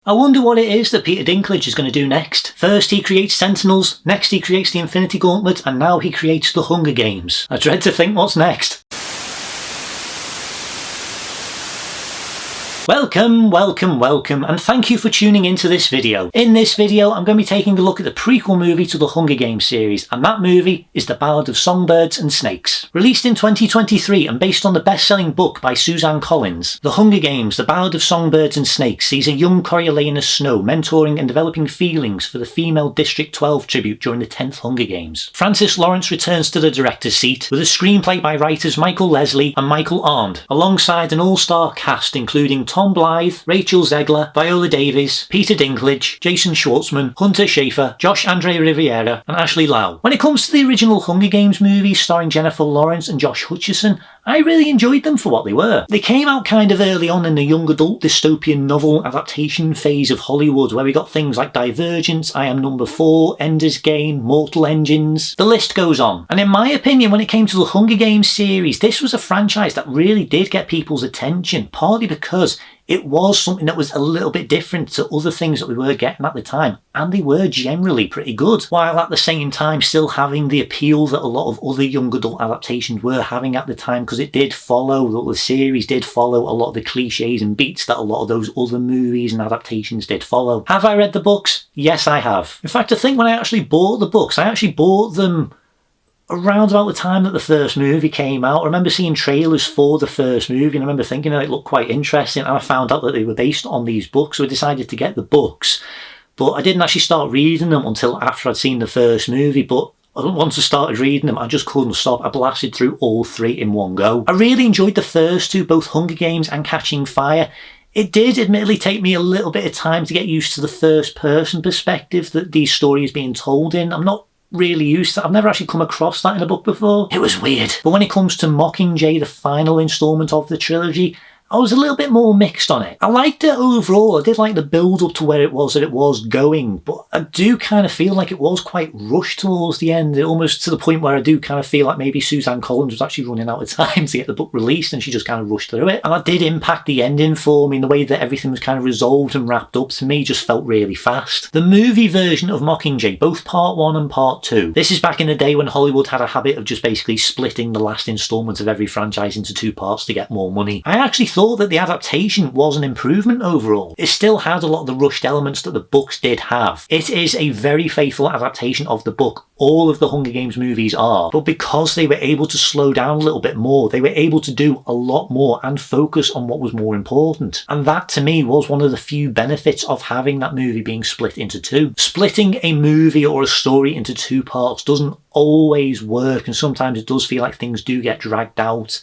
I wonder what it is that Peter Dinklage is going to do next. First he creates Sentinels, next he creates the Infinity Gauntlet, and now he creates the Hunger Games. I dread to think what's next. Welcome, and thank you for tuning into this video. In this video, I'm going to be taking a look at the prequel movie to the Hunger Games series, and that movie is The Ballad of Songbirds and Snakes. Released in 2023 and based on the best-selling book by Suzanne Collins, The Hunger Games, The Ballad of Songbirds and Snakes sees a young Coriolanus Snow mentoring and developing feelings for the female District 12 tribute during the 10th Hunger Games. Francis Lawrence returns to the director's seat with a screenplay by writers Michael Leslie and Michael Arndt, alongside an all-star cast including Tom Blyth, Rachel Zegler, Viola Davis, Peter Dinklage, Jason Schwartzman, Hunter Schafer, Josh Andre Riviera, and Ashley Lau. When it comes to the original Hunger Games movies starring Jennifer Lawrence and Josh Hutcherson, I really enjoyed them for what they were. They came out kind of early on in the young adult dystopian novel adaptation phase of Hollywood, where we got things like Divergent, I Am Number 4, Ender's Game, Mortal Engines, the list goes on. And in my opinion, when it came to the Hunger Games series, this was a franchise that really did get people's attention, partly because it was something that was a little bit different to other things that we were getting at the time, and they were generally pretty good, while at the same time still having the appeal that a lot of other young adult adaptations were having at the time, because it did follow, the series did follow a lot of the cliches and beats that a lot of those other movies and adaptations did follow. Have I read the books? Yes, I have. In fact, I think when I actually bought the books, I actually bought them around about the time that the first movie came out. I remember seeing trailers for the first movie and I remember thinking that it looked quite interesting, and I found out that they were based on these books, so I decided to get the books. But I didn't actually start reading them until after I'd seen the first movie, but once I started reading them, I just couldn't stop. I blasted through all three in one go. I really enjoyed the first two, both Hunger Games and Catching Fire. It did admittedly take me a little bit of time to get used to the first person perspective that these stories being told in. I'm not really used to that. I've never actually come across that in a book before. It was weird. But when it comes to Mockingjay, the final instalment of the trilogy, I was a little bit more mixed on it. I liked it overall. I did like the build up to where it was that it was going, but I do kind of feel like it was quite rushed towards the end, almost to the point where I do kind of feel like maybe Suzanne Collins was actually running out of time to get the book released and she just kind of rushed through it. And that did impact the ending for me, and the way that everything was kind of resolved and wrapped up to me just felt really fast. The movie version of Mockingjay, both part 1 and part 2, this is back in the day when Hollywood had a habit of just basically splitting the last instalment of every franchise into 2 parts to get more money. I actually thought that the adaptation was an improvement overall. It still had a lot of the rushed elements that the books did have. It is a very faithful adaptation of the book. All of the Hunger Games movies are. But because they were able to slow down a little bit more, they were able to do a lot more and focus on what was more important. And that to me was one of the few benefits of having that movie being split into 2. Splitting a movie or a story into 2 parts doesn't always work, and sometimes it does feel like things do get dragged out.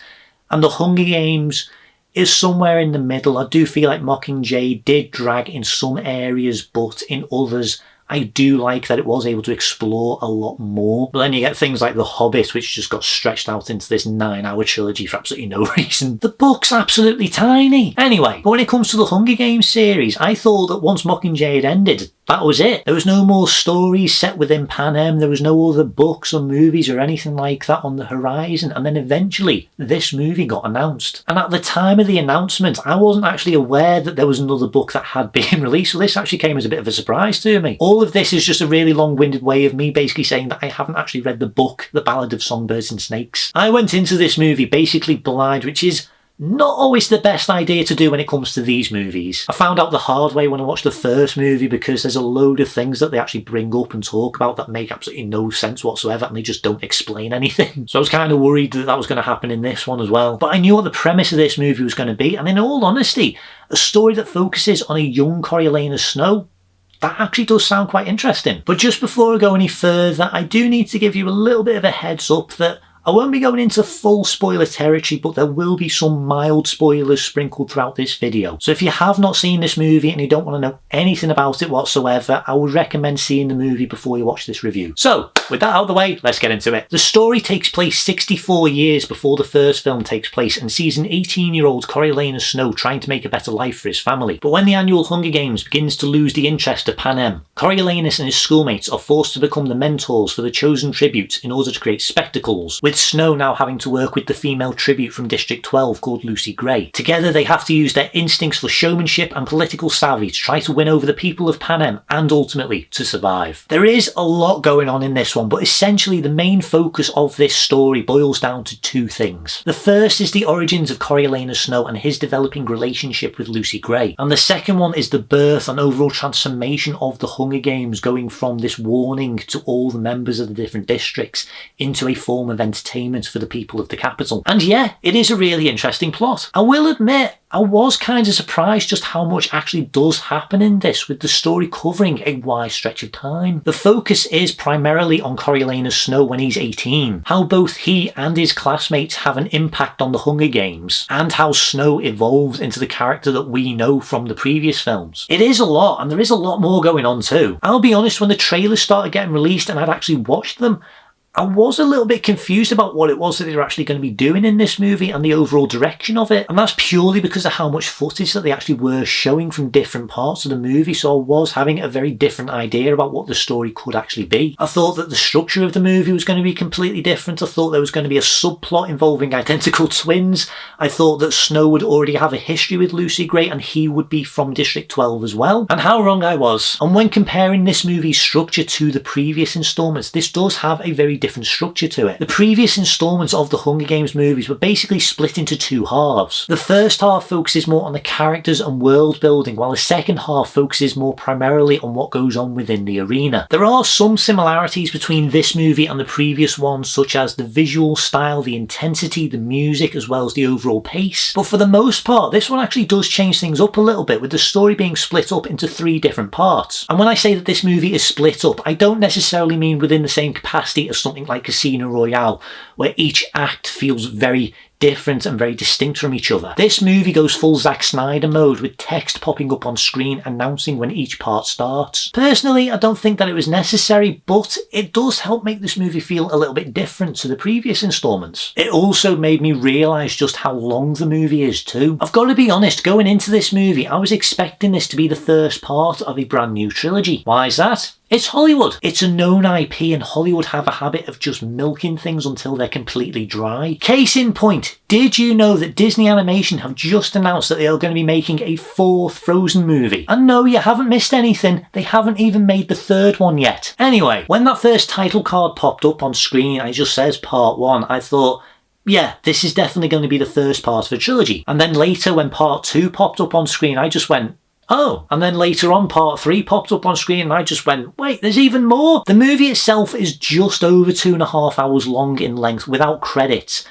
And the Hunger Games is somewhere in the middle. I do feel like Mockingjay did drag in some areas, but in others I do like that it was able to explore a lot more. But then you get things like The Hobbit, which just got stretched out into this 9-hour trilogy for absolutely no reason. The book's absolutely tiny. Anyway, but when it comes to the Hunger Games series, I thought that once Mockingjay had ended, that was it. There was no more stories set within Panem, there was no other books or movies or anything like that on the horizon, and then eventually this movie got announced. And at the time of the announcement, I wasn't actually aware that there was another book that had been released, so this actually came as a bit of a surprise to me. All of this is just a really long-winded way of me basically saying that I haven't actually read the book, The Ballad of Songbirds and Snakes. I went into this movie basically blind, which is not always the best idea to do when it comes to these movies. I found out the hard way when I watched the first movie, because there's a load of things that they actually bring up and talk about that make absolutely no sense whatsoever, and they just don't explain anything. So I was kind of worried that that was going to happen in this one as well. But I knew what the premise of this movie was going to be, and in all honesty, a story that focuses on a young Coriolanus Snow, that actually does sound quite interesting. But just before I go any further, I do need to give you a little bit of a heads up that I won't be going into full spoiler territory, but there will be some mild spoilers sprinkled throughout this video. So if you have not seen this movie and you don't want to know anything about it whatsoever, I would recommend seeing the movie before you watch this review. So, with that out of the way, let's get into it. The story takes place 64 years before the first film takes place and sees an 18-year-old Coriolanus Snow trying to make a better life for his family. But when the annual Hunger Games begins to lose the interest of Panem, Coriolanus and his schoolmates are forced to become the mentors for the chosen tribute in order to create spectacles, with with Snow now having to work with the female tribute from District 12 called Lucy Gray. Together they have to use their instincts for showmanship and political savvy to try to win over the people of Panem and ultimately to survive. There is a lot going on in this one, but essentially the main focus of this story boils down to two things. The first is the origins of Coriolanus Snow and his developing relationship with Lucy Gray, and the second one is the birth and overall transformation of the Hunger Games, going from this warning to all the members of the different districts into a form of entertainment for the people of the capital. And yeah, it is a really interesting plot. I will admit, I was kind of surprised just how much actually does happen in this, with the story covering a wide stretch of time. The focus is primarily on Coriolanus Snow when he's 18, how both he and his classmates have an impact on the Hunger Games, and how Snow evolves into the character that we know from the previous films. It is a lot, and there is a lot more going on too. I'll be honest, when the trailers started getting released and I'd actually watched them, I was a little bit confused about what it was that they were actually going to be doing in this movie and the overall direction of it. And that's purely because of how much footage that they actually were showing from different parts of the movie, so I was having a very different idea about what the story could actually be. I thought that the structure of the movie was going to be completely different. I thought there was going to be a subplot involving identical twins. I thought that Snow would already have a history with Lucy Gray and he would be from District 12 as well. And how wrong I was. And when comparing this movie's structure to the previous installments, this does have a very different structure to it. The previous installments of the Hunger Games movies were basically split into two halves. The first half focuses more on the characters and world building, while the second half focuses more primarily on what goes on within the arena. There are some similarities between this movie and the previous ones, such as the visual style, the intensity, the music, as well as the overall pace. But for the most part, this one actually does change things up a little bit, with the story being split up into three different parts. And when I say that this movie is split up, I don't necessarily mean within the same capacity as something like Casino Royale, where each act feels very different and very distinct from each other. This movie goes full Zack Snyder mode, with text popping up on screen announcing when each part starts. Personally, I don't think that it was necessary, but it does help make this movie feel a little bit different to the previous installments. It also made me realise just how long the movie is too. I've got to be honest, going into this movie, I was expecting this to be the first part of a brand new trilogy. Why is that? It's Hollywood. It's a known IP, and Hollywood have a habit of just milking things until they're completely dry. Case in point, did you know that Disney Animation have just announced that they are going to be making a fourth Frozen movie? And no, you haven't missed anything. They haven't even made the third one yet. Anyway, when that first title card popped up on screen and it just says Part 1, I thought, yeah, this is definitely going to be the first part of a trilogy. And then later when Part 2 popped up on screen, I just went, oh, and then later on Part 3 popped up on screen and I just went, wait, there's even more? The movie itself is just over 2.5 hours long in length without credits.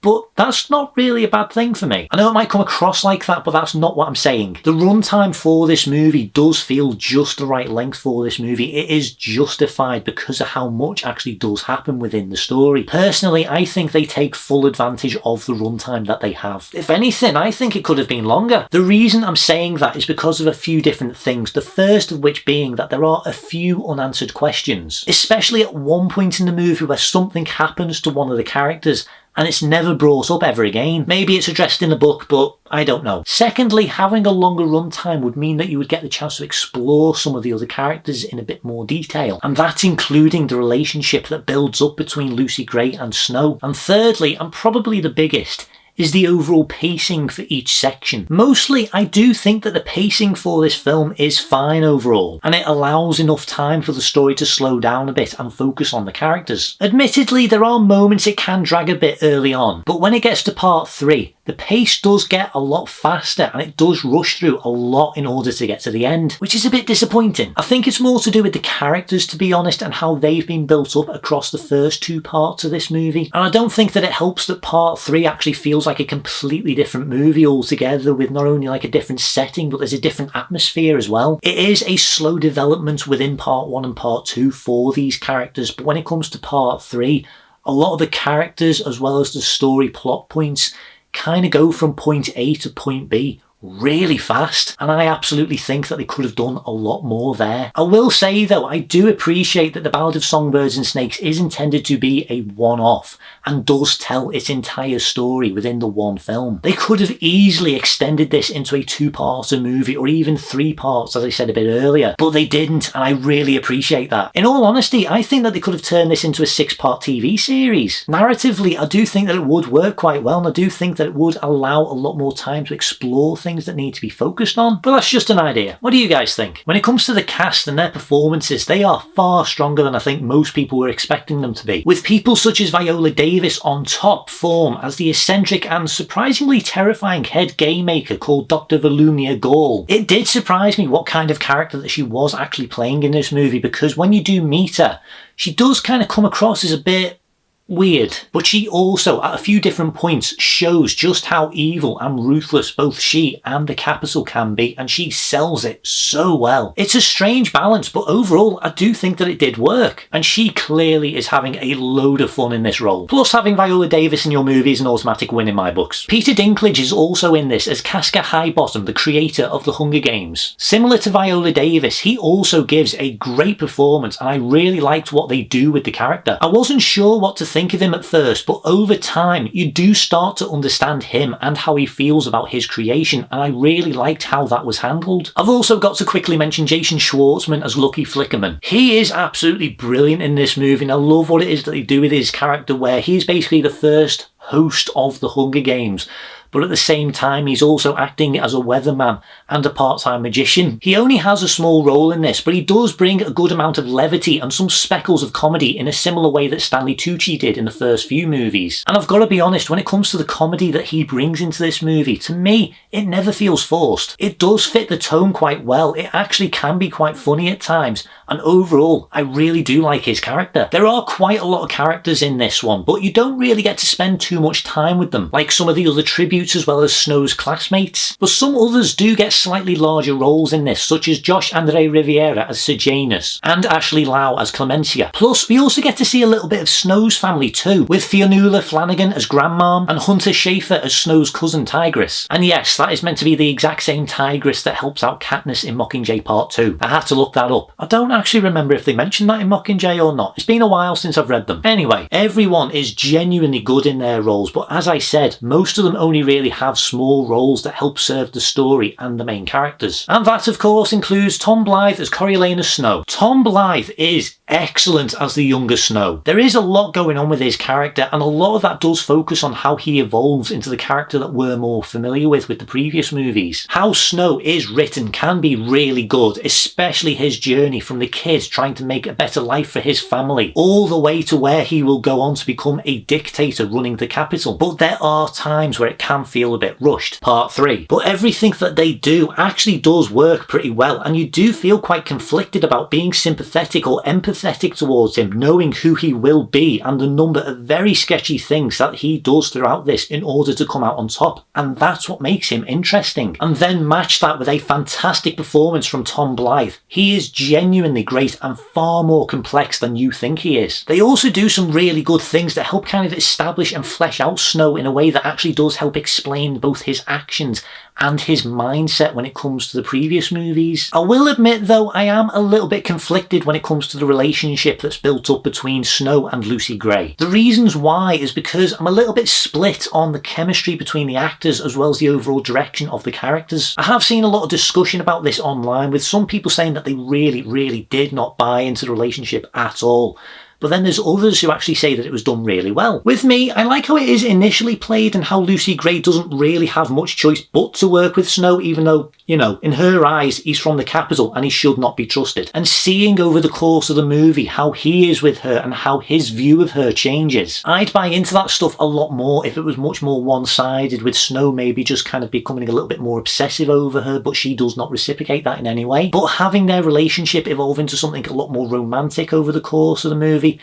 But that's not really a bad thing for me. I know it might come across like that, but that's not what I'm saying. The runtime for this movie does feel just the right length for this movie. It is justified because of how much actually does happen within the story. Personally, I think they take full advantage of the runtime that they have. If anything, I think it could have been longer. The reason I'm saying that is because of a few different things. The first of which being that there are a few unanswered questions, especially at one point in the movie where something happens to one of the characters and it's never brought up ever again. Maybe it's addressed in the book, but I don't know. Secondly, having a longer runtime would mean that you would get the chance to explore some of the other characters in a bit more detail, and that's including the relationship that builds up between Lucy Gray and Snow. And thirdly, and probably the biggest, is the overall pacing for each section. Mostly, I do think that the pacing for this film is fine overall, and it allows enough time for the story to slow down a bit and focus on the characters. Admittedly, there are moments it can drag a bit early on, but when it gets to Part 3, the pace does get a lot faster and it does rush through a lot in order to get to the end, which is a bit disappointing. I think it's more to do with the characters, to be honest, and how they've been built up across the first two parts of this movie. And I don't think that it helps that Part 3 actually feels like a completely different movie altogether, with not only like a different setting, but there's a different atmosphere as well. It is a slow development within Part 1 and Part 2 for these characters, but when it comes to Part 3, a lot of the characters as well as the story plot points kind of go from point A to point B really fast, and I absolutely think that they could have done a lot more there. I will say though, I do appreciate that The Ballad of Songbirds and Snakes is intended to be a one-off and does tell its entire story within the one film. They could have easily extended this into a two-parter movie or even three parts, as I said a bit earlier, but they didn't, and I really appreciate that. In all honesty, I think that they could have turned this into a 6-part TV series. Narratively, I do think that it would work quite well, and I do think that it would allow a lot more time to explore things that need to be focused on, but that's just an idea. What do you guys think? When it comes to the cast and their performances, they are far stronger than I think most people were expecting them to be, with people such as Viola Davis on top form as the eccentric and surprisingly terrifying head game maker called Dr. Volumnia Gaul. It did surprise me what kind of character that she was actually playing in this movie, because when you do meet her, she does kind of come across as a bit weird, but she also at a few different points shows just how evil and ruthless both she and the Capitol can be, and she sells it so well. It's a strange balance, but overall I do think that it did work, and she clearly is having a load of fun in this role. Plus, having Viola Davis in your movie is an automatic win in my books. Peter Dinklage is also in this as Casca Highbottom, the creator of the Hunger Games. Similar to Viola Davis, he also gives a great performance, and I really liked what they do with the character. I wasn't sure what to think of him at first, but over time you do start to understand him and how he feels about his creation, and I really liked how that was handled. I've also got to quickly mention Jason Schwartzman as Lucky Flickerman. He is absolutely brilliant in this movie, and I love what it is that they do with his character, where he's basically the first host of the Hunger Games, but at the same time he's also acting as a weatherman and a part-time magician. He only has a small role in this, but he does bring a good amount of levity and some speckles of comedy in a similar way that Stanley Tucci did in the first few movies. And I've got to be honest, when it comes to the comedy that he brings into this movie, to me, it never feels forced. It does fit the tone quite well. It actually can be quite funny at times, and overall, I really do like his character. There are quite a lot of characters in this one, but you don't really get to spend too much time with them, like some of the other tributes as well as Snow's classmates. But some others do get slightly larger roles in this, such as Josh Andre Riviera as Sejanus and Ashley Lau as Clemencia. Plus, we also get to see a little bit of Snow's family too, with Fionnuala Flanagan as Grandmom and Hunter Schafer as Snow's cousin Tigress. And yes, that is meant to be the exact same Tigress that helps out Katniss in Mockingjay Part 2. I had to look that up. I don't actually remember if they mentioned that in Mockingjay or not. It's been a while since I've read them. Anyway, everyone is genuinely good in their roles, but as I said, most of them only really have small roles that help serve the story and the main characters. And that of course includes Tom Blyth as Coriolanus Snow. Tom Blyth is excellent as the younger Snow. There is a lot going on with his character, and a lot of that does focus on how he evolves into the character that we're more familiar with the previous movies. How Snow is written can be really good, especially his journey from the kid trying to make a better life for his family, all the way to where he will go on to become a dictator running the capital. But there are times where it can feel a bit rushed. Part 3. But everything that they do actually does work pretty well, and you do feel quite conflicted about being sympathetic or empathetic towards him, knowing who he will be and the number of very sketchy things that he does throughout this in order to come out on top, and that's what makes him interesting. And then match that with a fantastic performance from Tom Blyth. He is genuinely great and far more complex than you think he is. They also do some really good things that help kind of establish and flesh out Snow in a way that actually does help explain both his actions and his mindset when it comes to the previous movies. I will admit though, I am a little bit conflicted when it comes to the relationship that's built up between Snow and Lucy Gray. The reasons why is because I'm a little bit split on the chemistry between the actors as well as the overall direction of the characters. I have seen a lot of discussion about this online, with some people saying that they really did not buy into the relationship at all. But then there's others who actually say that it was done really well. With me, I like how it is initially played and how Lucy Gray doesn't really have much choice but to work with Snow, even though, you know, in her eyes, he's from the capital and he should not be trusted. And seeing over the course of the movie how he is with her and how his view of her changes, I'd buy into that stuff a lot more if it was much more one-sided, with Snow maybe just kind of becoming a little bit more obsessive over her, but she does not reciprocate that in any way. But having their relationship evolve into something a lot more romantic over the course of the movie,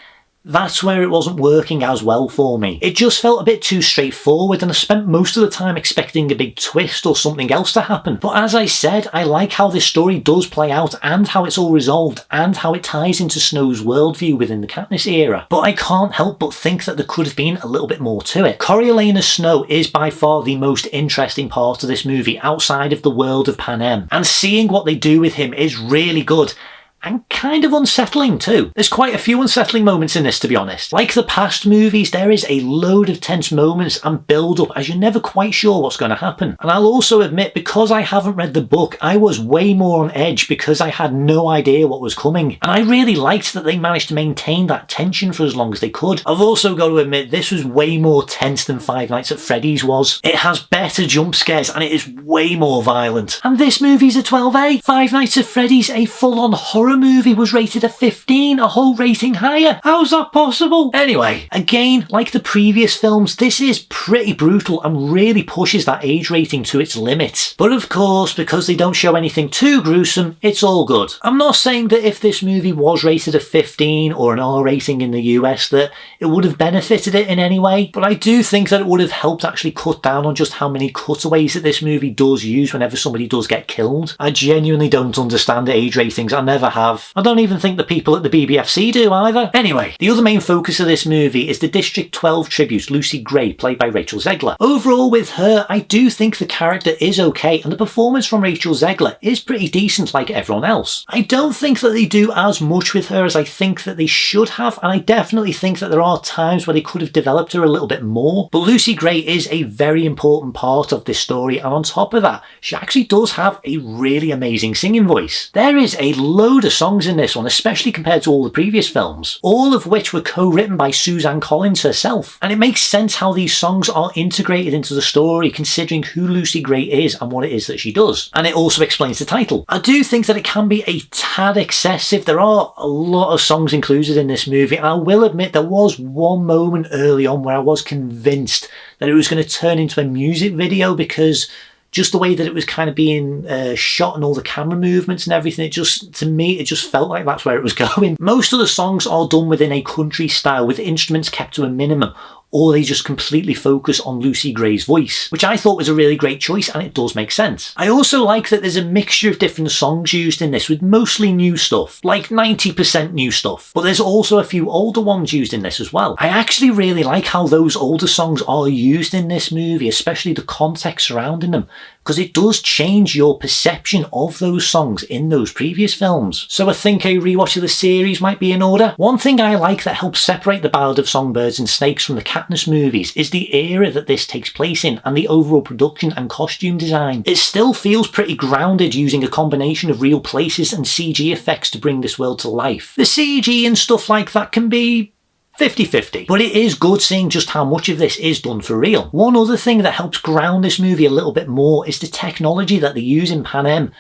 That's where it wasn't working as well for me. It just felt a bit too straightforward, and I spent most of the time expecting a big twist or something else to happen. But as I said, I like how this story does play out and how it's all resolved and how it ties into Snow's worldview within the Katniss era. But I can't help but think that there could have been a little bit more to it. Coriolanus Snow is by far the most interesting part of this movie outside of the world of Panem, and seeing what they do with him is really good. And kind of unsettling too. There's quite a few unsettling moments in this, to be honest. Like the past movies, there is a load of tense moments and build up as you're never quite sure what's going to happen. And I'll also admit, because I haven't read the book, I was way more on edge because I had no idea what was coming. And I really liked that they managed to maintain that tension for as long as they could. I've also got to admit, this was way more tense than Five Nights at Freddy's was. It has better jump scares and it is way more violent. And this movie's a 12A. Five Nights at Freddy's, a full-on horror movie, was rated a 15, a whole rating higher. How's that possible? Anyway, again, like the previous films, this is pretty brutal and really pushes that age rating to its limits. But of course, because they don't show anything too gruesome, it's all good. I'm not saying that if this movie was rated a 15 or an R rating in the US that it would have benefited it in any way, but I do think that it would have helped actually cut down on just how many cutaways that this movie does use whenever somebody does get killed. I genuinely don't understand the age ratings, I never have. I don't even think the people at the BBFC do either. Anyway, the other main focus of this movie is the District 12 tribute, Lucy Gray, played by Rachel Zegler. Overall with her, I do think the character is okay, and the performance from Rachel Zegler is pretty decent like everyone else. I don't think that they do as much with her as I think that they should have, and I definitely think that there are times where they could have developed her a little bit more, but Lucy Gray is a very important part of this story, and on top of that, she actually does have a really amazing singing voice. There is a load of songs in this one, especially compared to all the previous films, all of which were co-written by Suzanne Collins herself. And it makes sense how these songs are integrated into the story considering who Lucy Gray is and what it is that she does. And it also explains the title. I do think that it can be a tad excessive. There are a lot of songs included in this movie, and I will admit there was one moment early on where I was convinced that it was going to turn into a music video because just the way that it was kind of being shot and all the camera movements and everything, to me, it just felt like that's where it was going. Most of the songs are done within a country style with instruments kept to a minimum, or they just completely focus on Lucy Gray's voice, which I thought was a really great choice, and it does make sense. I also like that there's a mixture of different songs used in this, with mostly new stuff, like 90% new stuff, but there's also a few older ones used in this as well. I actually really like how those older songs are used in this movie, especially the context surrounding them, because it does change your perception of those songs in those previous films. So I think a rewatch of the series might be in order. One thing I like that helps separate the Ballad of Songbirds and Snakes from the Katniss movies is the era that this takes place in and the overall production and costume design. It still feels pretty grounded, using a combination of real places and CG effects to bring this world to life. The CG and stuff like that can be 50-50, but it is good seeing just how much of this is done for real. One other thing that helps ground this movie a little bit more is the technology that they use in Panem.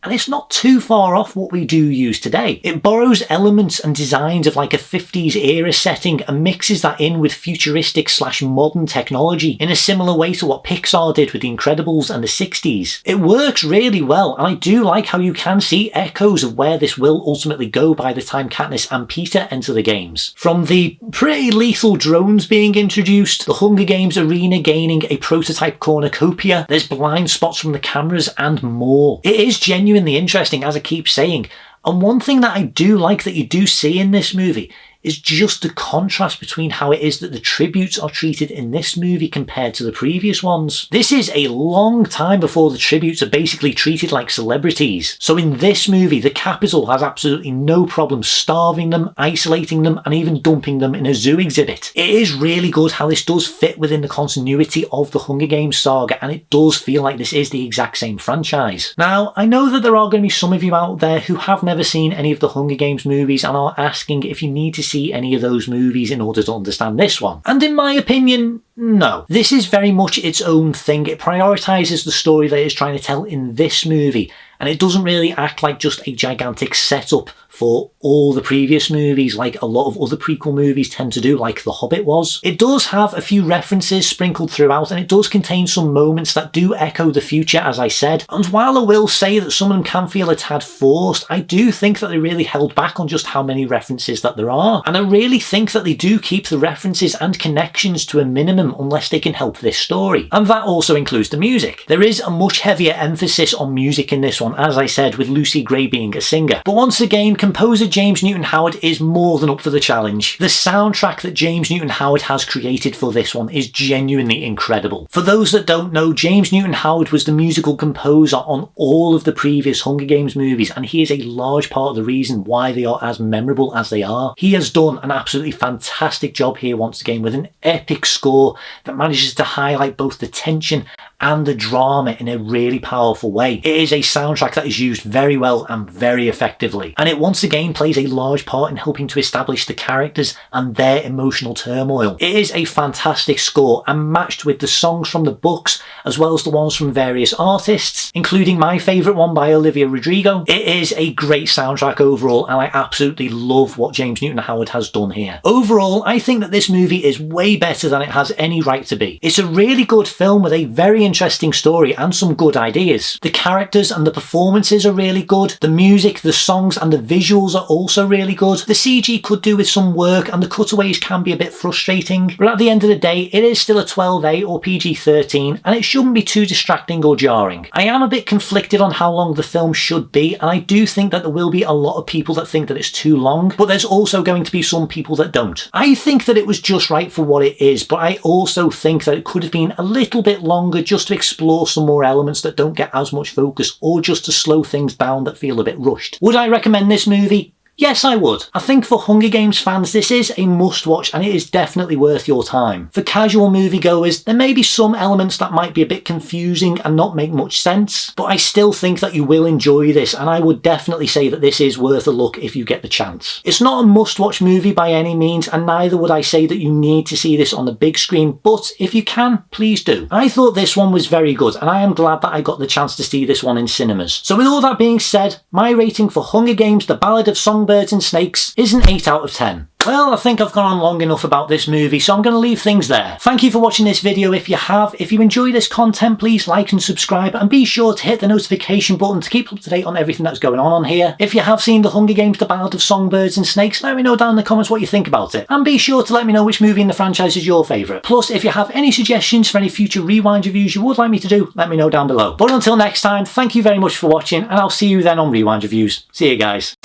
And it's not too far off what we do use today. It borrows elements and designs of like a 50s era setting and mixes that in with futuristic / modern technology in a similar way to what Pixar did with The Incredibles and the 60s. It works really well, and I do like how you can see echoes of where this will ultimately go by the time Katniss and Peter enter the games. From the pretty lethal drones being introduced, the Hunger Games arena gaining a prototype cornucopia, there's blind spots from the cameras and more. It is genuinely interesting, as I keep saying, and one thing that I do like that you do see in this movie is just the contrast between how it is that the tributes are treated in this movie compared to the previous ones. This is a long time before the tributes are basically treated like celebrities. So in this movie, the Capitol has absolutely no problem starving them, isolating them, and even dumping them in a zoo exhibit. It is really good how this does fit within the continuity of the Hunger Games saga, and it does feel like this is the exact same franchise. Now, I know that there are going to be some of you out there who have never seen any of the Hunger Games movies and are asking if you need to see any of those movies in order to understand this one. And in my opinion, no. This is very much its own thing. It prioritises the story that it's trying to tell in this movie, and it doesn't really act like just a gigantic setup for all the previous movies like a lot of other prequel movies tend to do, like The Hobbit was. It does have a few references sprinkled throughout, and it does contain some moments that do echo the future, as I said. And while I will say that some of them can feel a tad forced, I do think that they really held back on just how many references that there are. And I really think that they do keep the references and connections to a minimum unless they can help this story. And that also includes the music. There is a much heavier emphasis on music in this one, as I said, with Lucy Gray being a singer. But once again, composer James Newton Howard is more than up for the challenge. The soundtrack that James Newton Howard has created for this one is genuinely incredible. For those that don't know, James Newton Howard was the musical composer on all of the previous Hunger Games movies, and he is a large part of the reason why they are as memorable as they are. He has done an absolutely fantastic job here once again with an epic score that manages to highlight both the tension and the drama in a really powerful way. It is a soundtrack that is used very well and very effectively, and it once again plays a large part in helping to establish the characters and their emotional turmoil. It is a fantastic score, and matched with the songs from the books as well as the ones from various artists, including my favourite one by Olivia Rodrigo. It is a great soundtrack overall, and I absolutely love what James Newton Howard has done here. Overall, I think that this movie is way better than it has any right to be. It's a really good film with a very interesting story and some good ideas. The characters and the performances are really good. The music, the songs and the visuals are also really good. The CG could do with some work and the cutaways can be a bit frustrating, but at the end of the day it is still a 12A or PG-13 and it shouldn't be too distracting or jarring. I am a bit conflicted on how long the film should be, and I do think that there will be a lot of people that think that it's too long, but there's also going to be some people that don't. I think that it was just right for what it is, but I also think that it could have been a little bit longer just to explore some more elements that don't get as much focus, or just to slow things down that feel a bit rushed. Would I recommend this movie? Yes, I would. I think for Hunger Games fans, this is a must-watch and it is definitely worth your time. For casual moviegoers, there may be some elements that might be a bit confusing and not make much sense, but I still think that you will enjoy this, and I would definitely say that this is worth a look if you get the chance. It's not a must-watch movie by any means, and neither would I say that you need to see this on the big screen, but if you can, please do. I thought this one was very good, and I am glad that I got the chance to see this one in cinemas. So with all that being said, my rating for Hunger Games: The Ballad of Songbirds and Snakes is an 8 out of 10. Well, I think I've gone on long enough about this movie, so I'm going to leave things there. Thank you for watching this video if you have. If you enjoy this content, please like and subscribe, and be sure to hit the notification button to keep up to date on everything that's going on here. If you have seen The Hunger Games: The Ballad of Songbirds and Snakes, let me know down in the comments what you think about it. And be sure to let me know which movie in the franchise is your favourite. Plus, if you have any suggestions for any future Rewind reviews you would like me to do, let me know down below. But until next time, thank you very much for watching, and I'll see you then on Rewind Reviews. See you guys.